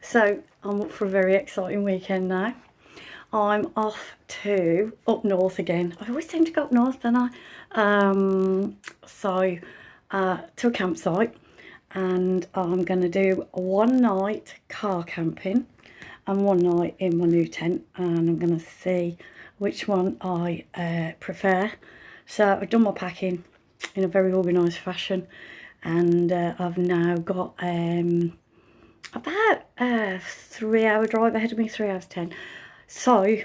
So I'm up for a very exciting weekend now. I'm off to up north again. I always seem to go up north, don't I? To a campsite, and I'm going to do one night car camping and one night in my new tent, and I'm going to see which one I prefer. So I've done my packing in a very organised fashion, and I've now got about a 3-hour drive ahead of me, 3 hours 10. So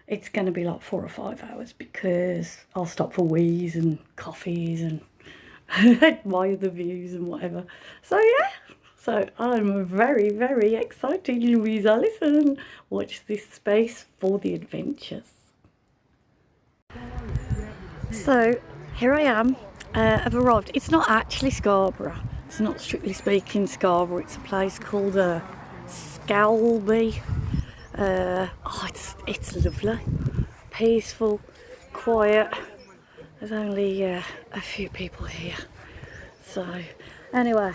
it's going to be like 4 or 5 hours because I'll stop for wees and coffees and admire the views and whatever. So yeah, so I'm very, very excited. Louise Allison, watch this space for the adventures. So here I am. I've arrived. It's not actually Scarborough. It's not strictly speaking Scarborough. It's a place called Scalby. It's lovely, peaceful, quiet. There's only a few people here. So anyway,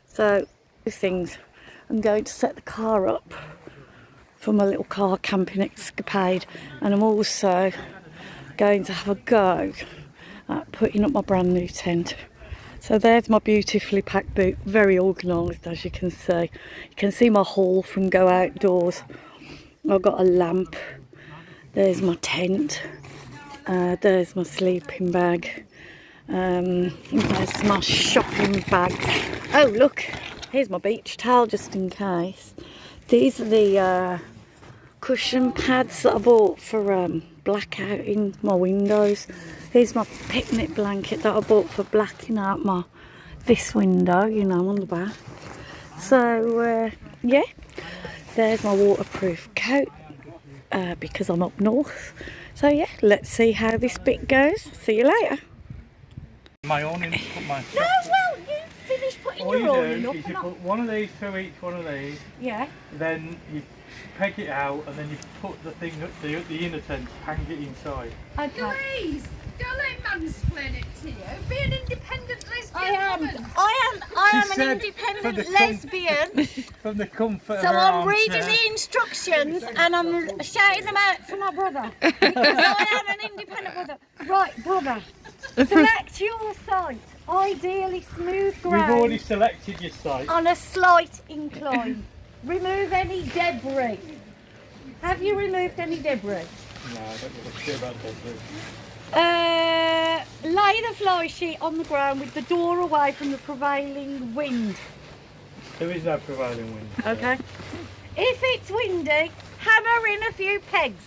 so these things. I'm going to set the car up for my little car camping escapade, and I'm also going to have a go at putting up my brand new tent. So there's my beautifully packed boot, very organised as you can see. You can see my haul from Go Outdoors. I've got a lamp, there's my tent, there's my sleeping bag, there's my shopping bags. Oh look, here's my beach towel just in case. These are the cushion pads that I bought for blackout in my windows. Here's my picnic blanket that I bought for blacking out this window, you know, on the back. So yeah, there's my waterproof coat because I'm up north. So yeah, let's see how this bit goes. See you later. My awning, put my... No, well, you finish putting your awning up. You put one of these through each one of these. Yeah. Then you peg it out, and then you put the thing, the inner tent, hang it inside. Okay. Louise, don't let mansplain it to you. Be an independent lesbian woman. I am an independent lesbian. From the comfort So of her I'm reading armchair. the instructions and I'm shouting them out for my brother. Because I am an independent brother. Right, brother. Select your site. Ideally smooth ground. We've already selected your site. On a slight incline. Remove any debris. Have you removed any debris? No, I don't give a shit about debris. Lay the fly sheet on the ground with the door away from the prevailing wind. There is no prevailing wind. Okay. If it's windy, hammer in a few pegs.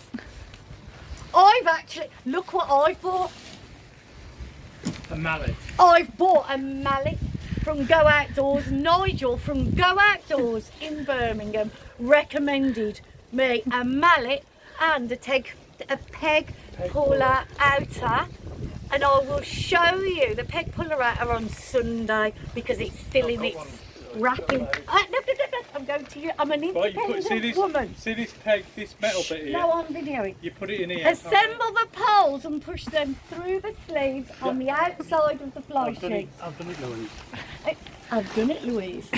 I've actually, look what I've bought. A mallet. I've bought a mallet from Go Outdoors. Nigel from Go Outdoors in Birmingham recommended me a mallet and a peg puller outer, and I will show you the peg puller outer on Sunday because it's still in its wrapping. No, I'm going to you. I'm an independent woman. See this peg, this metal bit here? No, I'm videoing. You put it in here. Assemble the poles and push them through the sleeves on the outside of the fly sheet. I've done it, Louise. I've done it, Louise.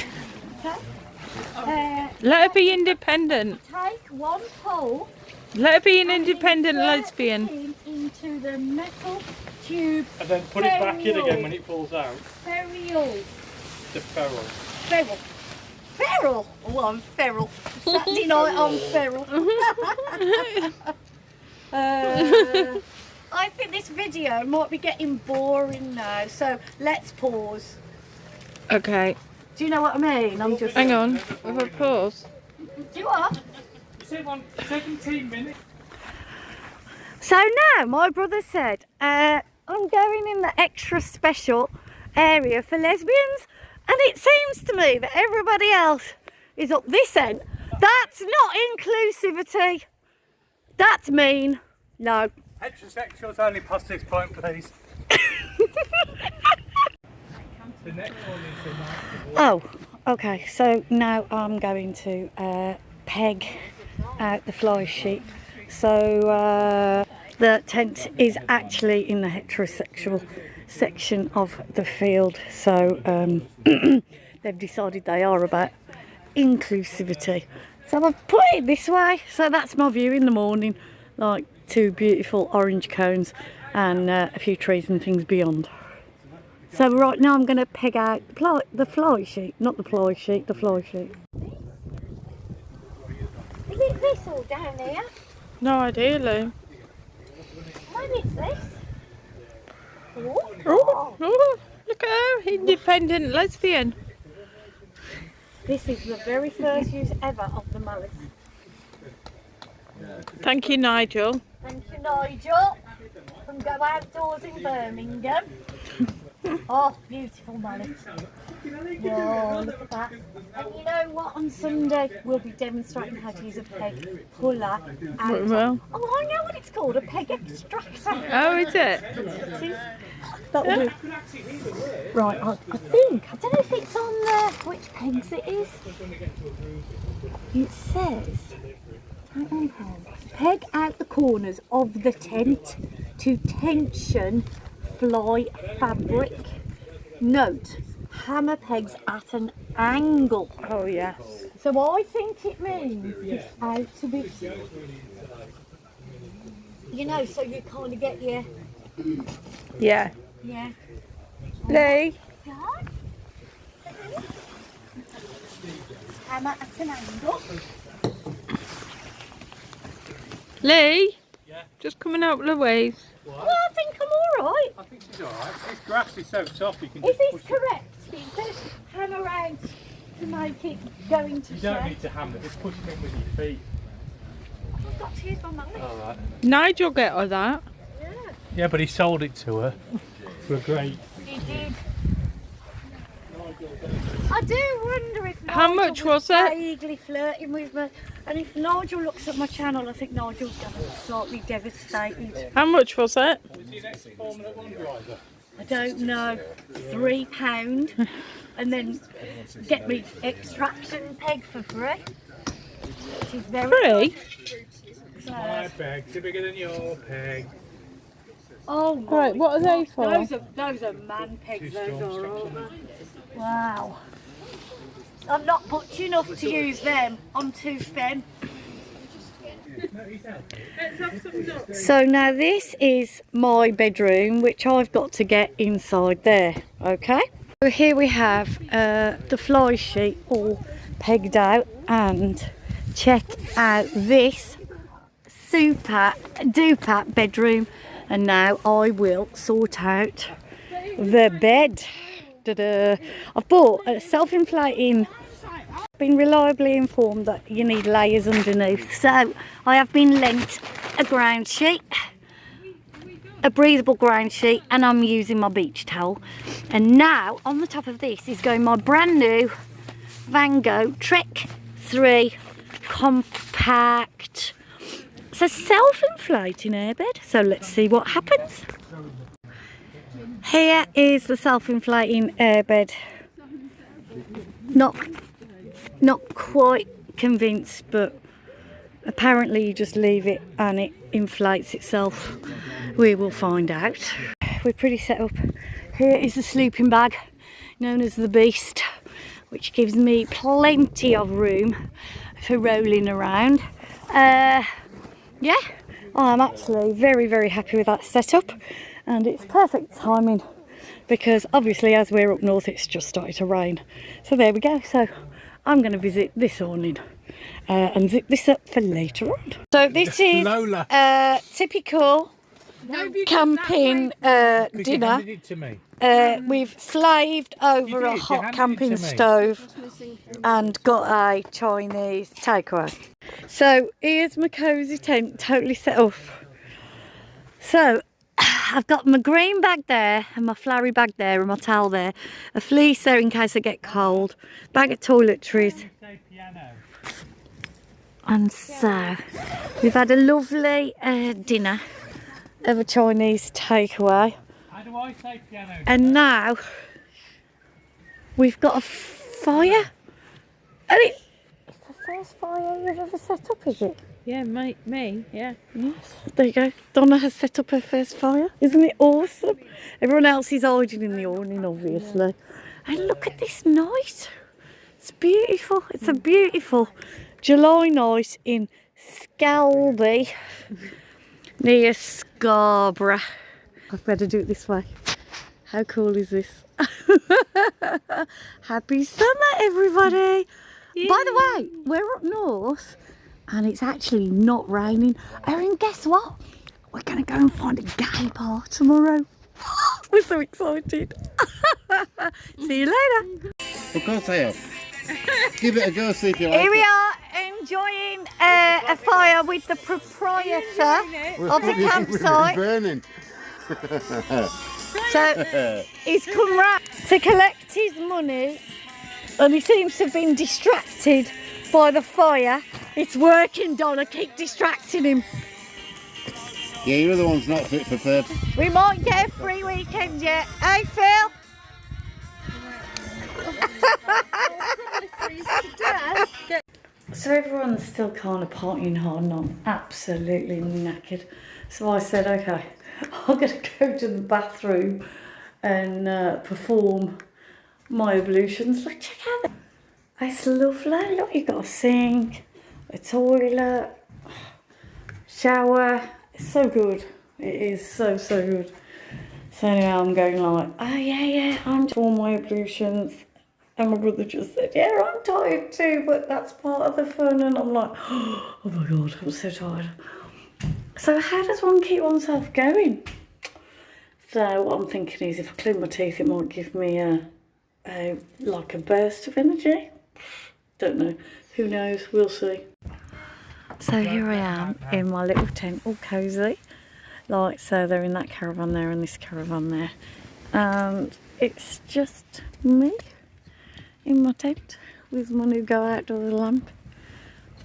Okay. Let her be independent. Take one pole. Let her be an independent lesbian. Into the metal tube. And then put it back in again when it falls out. Ferrule. The ferrule. Feral. Feral? Oh, I'm feral. Saturday night, I'm feral. I think this video might be getting boring now, so let's pause. Okay. Do you know what I mean? I'm just... Hang on. With a pause. Do you what? You said 17 minutes. So now, my brother said, I'm going in the extra special area for lesbians, and it seems to me that everybody else is up this end. That's not inclusivity. That's mean. No. Heterosexuals only past this point, please. The next one is the night. Oh, okay. So now I'm going to peg out the fly sheet. So the tent is actually in the heterosexual section of the field. So they've decided they are about inclusivity. So I've put it this way, so that's my view in the morning, like 2 beautiful orange cones and a few trees and things beyond. So right now I'm going to peg out the fly sheet, not the ply sheet, the fly sheet. Is it this all down here? No idea, Lou. When is this? Oh, look at her, independent lesbian. This is the very first use ever of the mallet. Thank you, Nigel. Thank you, Nigel. From Go Outdoors in Birmingham. Oh, beautiful mallet. Whoa, look at that. And you know what? On Sunday, we'll be demonstrating how to use a peg puller out. Well. Oh, I know what it's called, a peg extractor. Oh, is it? That'll do. Right, I think, I don't know if it's on there, which pegs it is. It says, peg out the corners of the tent to tension fly fabric. Note, hammer pegs at an angle. Oh, yes. So I think it means it's out a bit. You know, so you kind of get your... Yeah. Yeah. Lee? Hammer at an angle. Lee? Yeah. Just coming out Louise. What? Well, I think I'm alright. I think she's alright. This grass is so soft you can Is just this push it. correct? It says hammer out to make it go into You don't shape. need to hammer, just push it in with your feet. I've got to use my mallet. Alright. Nigel get her that. Yeah. Yeah, but he sold it to her for a great. He did. I do wonder if Nigel How much was it? vaguely flirting with me. And if Nigel looks at my channel, I think Nigel's going to be slightly devastated. How much was it? Was he an ex-Formula 1 driver? I don't know. £3 and then get me extraction peg for free. She's very Free? So, My peg's are bigger than your peg. oh my Right, what are they for? Those are man pegs, Too those strong are, aren't structure. they? Wow. I'm not butch enough to use them. I'm too thin. So now this is my bedroom, which I've got to get inside there, okay? So here we have the fly sheet all pegged out, and check out this super duper bedroom. And now I will sort out the bed. Ta-da. I've bought a self-inflating. Been reliably informed that you need layers underneath, so I have been lent a ground sheet, a breathable ground sheet, and I'm using my beach towel. And now on the top of this is going my brand new Van Gogh Trek 3 compact. It's a self-inflating airbed, so let's see what happens. Here is the self-inflating airbed. Not quite convinced, but apparently you just leave it and it inflates itself. We will find out. We're pretty set up. Here is the sleeping bag known as the Beast, which gives me plenty of room for rolling around. Yeah, I'm actually very happy with that setup, and it's perfect timing because obviously as we're up north it's just started to rain. So there we go. So I'm going to visit this awning and zip this up for later on. So this is typical camping dinner. It to me. We've slaved over a hot camping stove and got a Chinese takeaway. So here's my cosy tent, totally set up. So I've got my green bag there and my flowery bag there and my towel there, a fleece there in case I get cold, bag of toiletries. And so we've had a lovely dinner of a Chinese takeaway. How do I say piano? And now we've got a fire. And it's the first fire you've ever set up, is it? Yeah, me, yeah. Yes, there you go. Donna has set up her first fire. Isn't it awesome? Everyone else is hiding in the awning, obviously. And look at this night. It's beautiful. It's a beautiful July night in Scalby near Scarborough. I've better do it this way. How cool is this? Happy summer, everybody. Yay. By the way, we're up north and it's actually not raining. Oh, and guess what? We're going to go and find a gay bar tomorrow. We're so excited. See you later. Of course I am. Give it a go, see if you like Here we it. are enjoying a fire with the proprietor of the campsite. Burning. So he's come round to collect his money and he seems to have been distracted by the fire. It's working, Donna, keep distracting him. Yeah, you're the one's not fit for purpose. We might get a free weekend yet. Hey, Phil? So everyone's still kind of partying hard and I'm absolutely knackered. So I said, okay, I'm going to go to the bathroom and perform my ablutions. Look, check out that. It's lovely. Look, you've got a sink, a toilet, shower. It's so good. It is so good. So anyway, I'm going like, oh yeah, I'm doing my ablutions. And my brother just said, yeah, I'm tired too, but that's part of the fun. And I'm like, oh my God, I'm so tired. So how does one keep oneself going? So what I'm thinking is if I clean my teeth, it might give me like a burst of energy. Don't know. Who knows? We'll see. So here I am in my little tent, all cosy. Like, so they're in that caravan there and this caravan there. And it's just me in my tent with my new go outdoor lamp.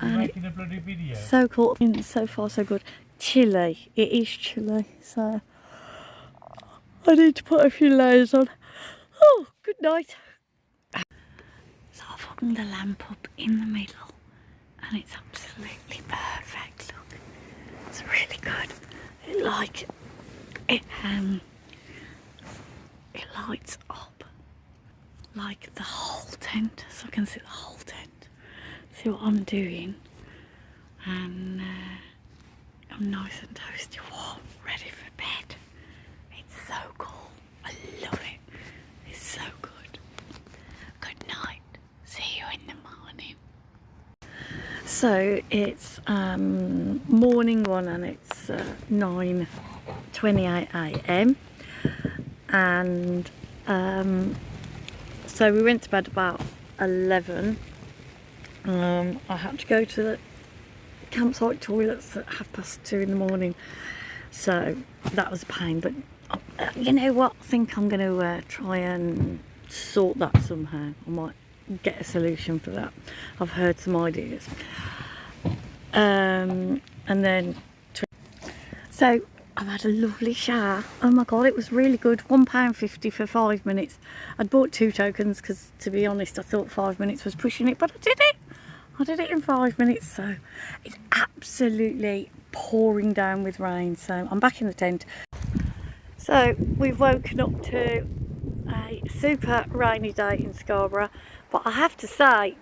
You're making a bloody video. So cool. So far so good. Chilly. It is chilly, so I need to put a few layers on. Oh, good night. So I've hung the lamp up in the middle and it's absolutely perfect. Look, it's really good. It lights up like the whole tent, so I can see the whole tent. See what I'm doing, and I'm nice and toasty warm, ready for bed. It's so cool. I love it. It's so good. Good night. See you in the morning. So it's morning one and it's 9:28 a.m. and so we went to bed about 11. I had to go to the campsite toilets at 2:30 in the morning, so that was a pain, but you know what, I think I'm going to try and sort that somehow. I might get a solution for that. I've heard some ideas. And then so I've had a lovely shower. Oh my God, it was really good. £1.50 for 5 minutes. I'd bought 2 tokens because, to be honest, I thought 5 minutes was pushing it, but I did it. I did it in 5 minutes. So it's absolutely pouring down with rain. So I'm back in the tent. So we've woken up to a super rainy day in Scarborough, but I have to say,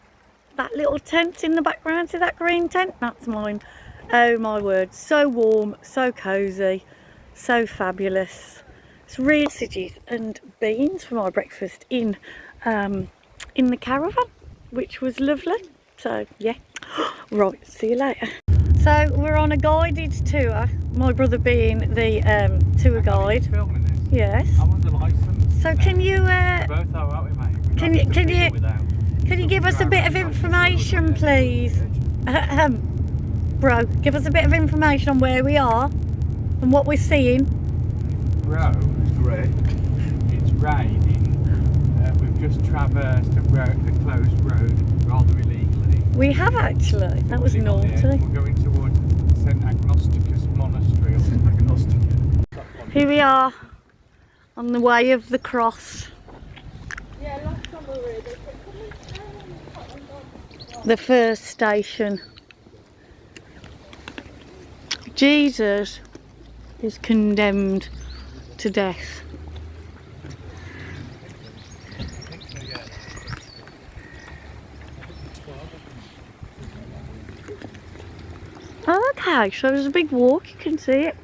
that little tent in the background, see that green tent? That's mine. Oh my word, so warm, so cosy, so fabulous. It's really sausages and beans for my breakfast in the caravan, which was lovely. So yeah, right, see you later. So we're on a guided tour, my brother being the tour guide. Filming this? Yes. I want the license. So can you Both are out, mate. can you give us a bit of information, please? Bro, give us a bit of information on where we are and what we're seeing. Bro, it's great. It's raining. We've just traversed a closed road rather illegally. We have actually. That was naughty. We're going towards St Agnosticus Monastery or St Agnosticus. Here we are on the way of the cross. The first station. Jesus is condemned to death. Oh, okay, so there's a big walk, you can see it.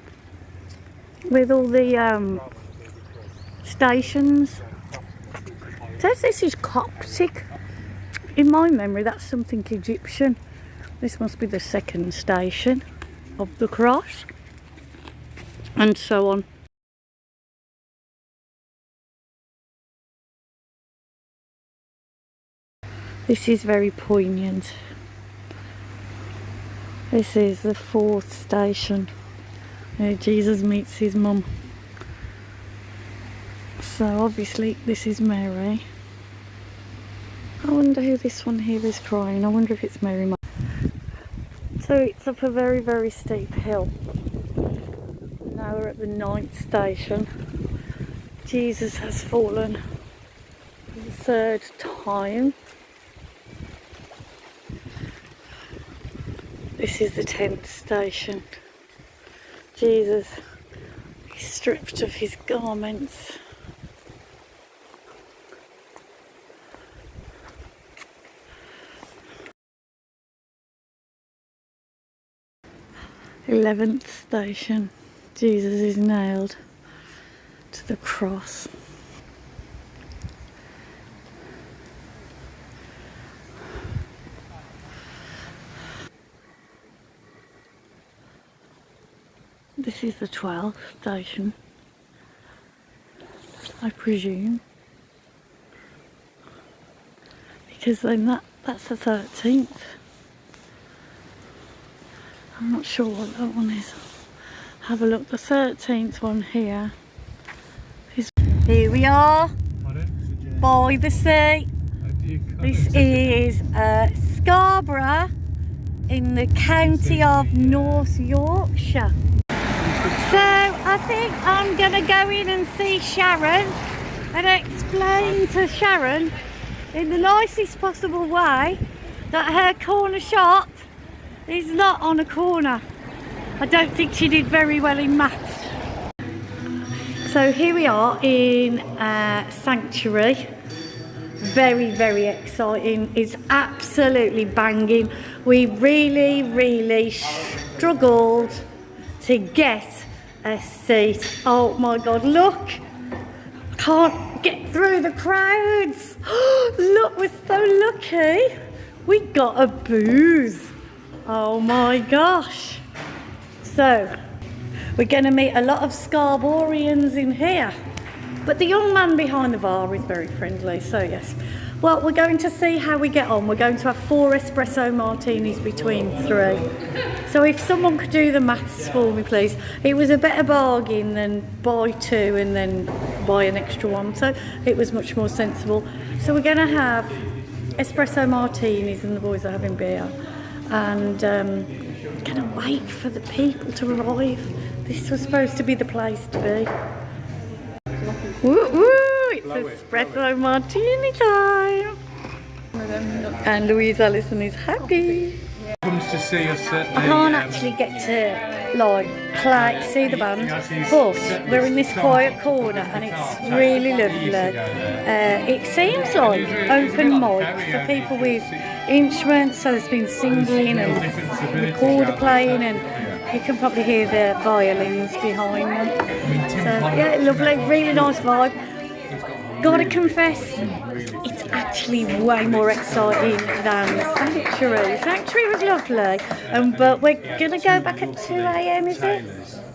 With all the stations. It says this is Coptic. In my memory, that's something Egyptian. This must be the second station of the cross. And so on. This is very poignant. This is the 4th station where Jesus meets his mum. So obviously this is Mary. I wonder who this one here is crying. I wonder if it's Mary. So it's up a very, very steep hill. Now we're at the 9th station. Jesus has fallen for the 3rd time. This is the 10th station. Jesus is stripped of his garments. The 11th station. Jesus is nailed to the cross. This is the 12th station, I presume, because then that's the 13th. I'm not sure what that one is. Have a look. The 13th one here is. Here we are by the sea. This is Scarborough in the county of North Yorkshire. So I think I'm going to go in and see Sharon and explain to Sharon in the nicest possible way that her corner shop is not on a corner. I don't think she did very well in maths. So here we are in Sanctuary. Very, very exciting. It's absolutely banging. We really struggled to get a seat. Oh my god, look! Can't get through the crowds. Look, we're so lucky. We got a booth. Oh my gosh. So, we're going to meet a lot of Scarborians in here. But the young man behind the bar is very friendly, so yes. Well, we're going to see how we get on. We're going to have 4 espresso martinis between 3. So if someone could do the maths for me, please. It was a better bargain than buy 2 and then buy an extra one. So it was much more sensible. So we're going to have espresso martinis and the boys are having beer. And going to wait for the people to arrive. This was supposed to be the place to be. Woo woo! It's espresso martini time! And Louise Allison is happy. Comes to see us at the, I can't actually get to like play, see the band, but we're in this quiet corner and it's really lovely. It seems like open mic for people with instruments, so there's been singing and recorder playing, and you can probably hear the violins behind them. So yeah, lovely, really nice vibe. Gotta confess, it's actually way more exciting than Sanctuary. Sanctuary was lovely, but we're gonna go back at 2 AM, is it?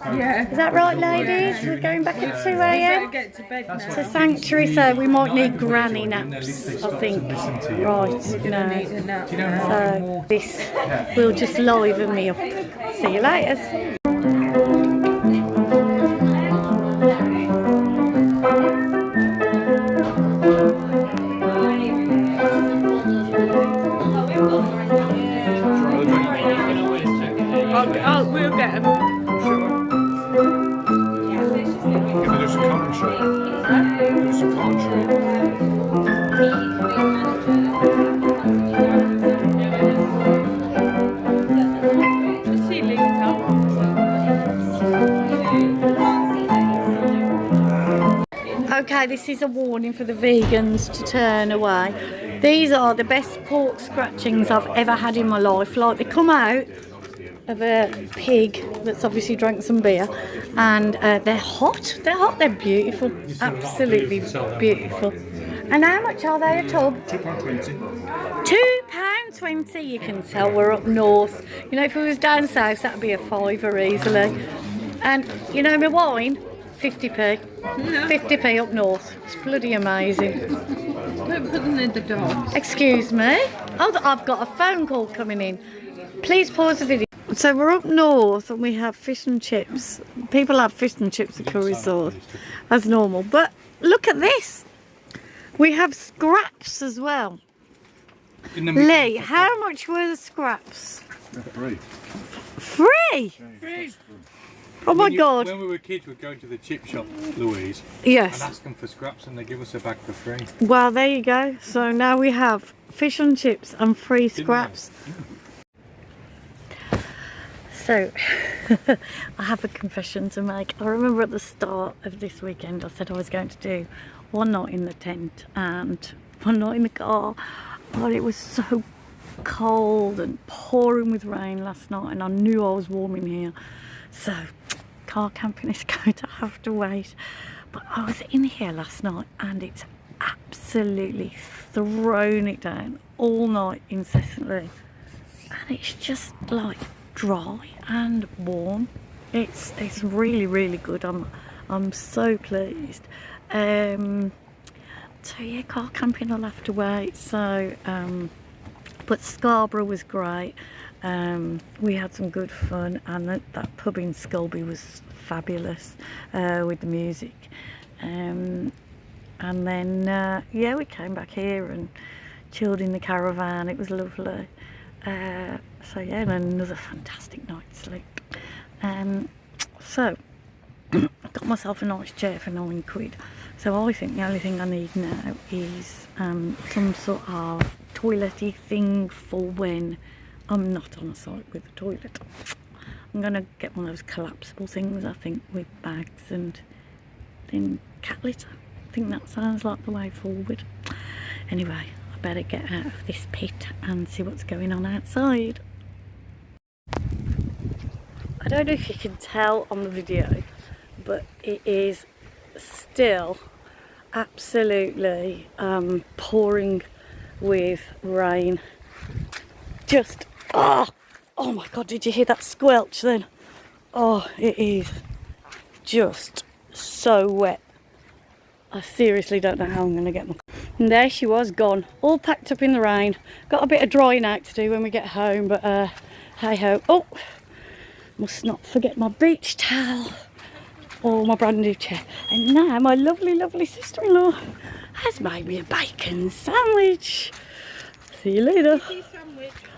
Yeah. Is that right, ladies? We're going back at 2 AM Get to bed now. to Sanctuary, so we might need granny naps, I think. Right, no. So this will just liven me up. See you later. We'll get them. There's a commentary. There's a commentary. The ceiling is up. Okay, this is a warning for the vegans to turn away. These are the best pork scratchings I've ever had in my life. Like, they come out of a pig that's obviously drank some beer, and they're hot. They're beautiful, absolutely beautiful. And how much are they a tub? £2.20. £2.20. You can tell we're up north. You know, if we was down south, that'd be a fiver easily. And you know, my wine, 50p. 50p up north. It's bloody amazing. Don't put them in the door. Excuse me. Oh, I've got a phone call coming in. Please pause the video. So we're up north and we have fish and chips. People have fish and chips at curry sauce as normal. But look at this. We have scraps as well. Lee, how much were the scraps? Free. Free? Oh my God. When we were kids, we'd go to the chip shop, Louise, Yes. and ask them for scraps, and they give us a bag for free. Well, there you go. So now we have fish and chips and free scraps. So, I have a confession to make. I remember at the start of this weekend, I said I was going to do one night in the tent and one night in the car. But it was so cold and pouring with rain last night, and I knew I was warm in here. So, car camping is going to have to wait. But I was in here last night and it's absolutely thrown it down all night incessantly. And it's just like dry and warm. It's really, really good. I'm so pleased. So yeah, car camping will have to wait. So but Scarborough was great. We had some good fun, and that pub in Scalby was fabulous with the music. And then yeah, we came back here and chilled in the caravan. It was lovely. So yeah, and another fantastic night's sleep. So got myself a nice chair for £9. So I think the only thing I need now is some sort of toilety thing for when I'm not on a site with a toilet. I'm going to get one of those collapsible things, I think, with bags and then cat litter. I think that sounds like the way forward. Anyway, I better get out of this pit and see what's going on outside. I don't know if you can tell on the video, but it is still absolutely pouring with rain. Just oh my God, did you hear that squelch then? Oh, it is just so wet. I seriously don't know how I'm going to get my... And there she was, gone, all packed up in the rain. Got a bit of drying out to do when we get home, but hey ho. Oh, must not forget my beach towel or my brand new chair. And now my lovely, lovely sister-in-law has made me a bacon sandwich. See you later.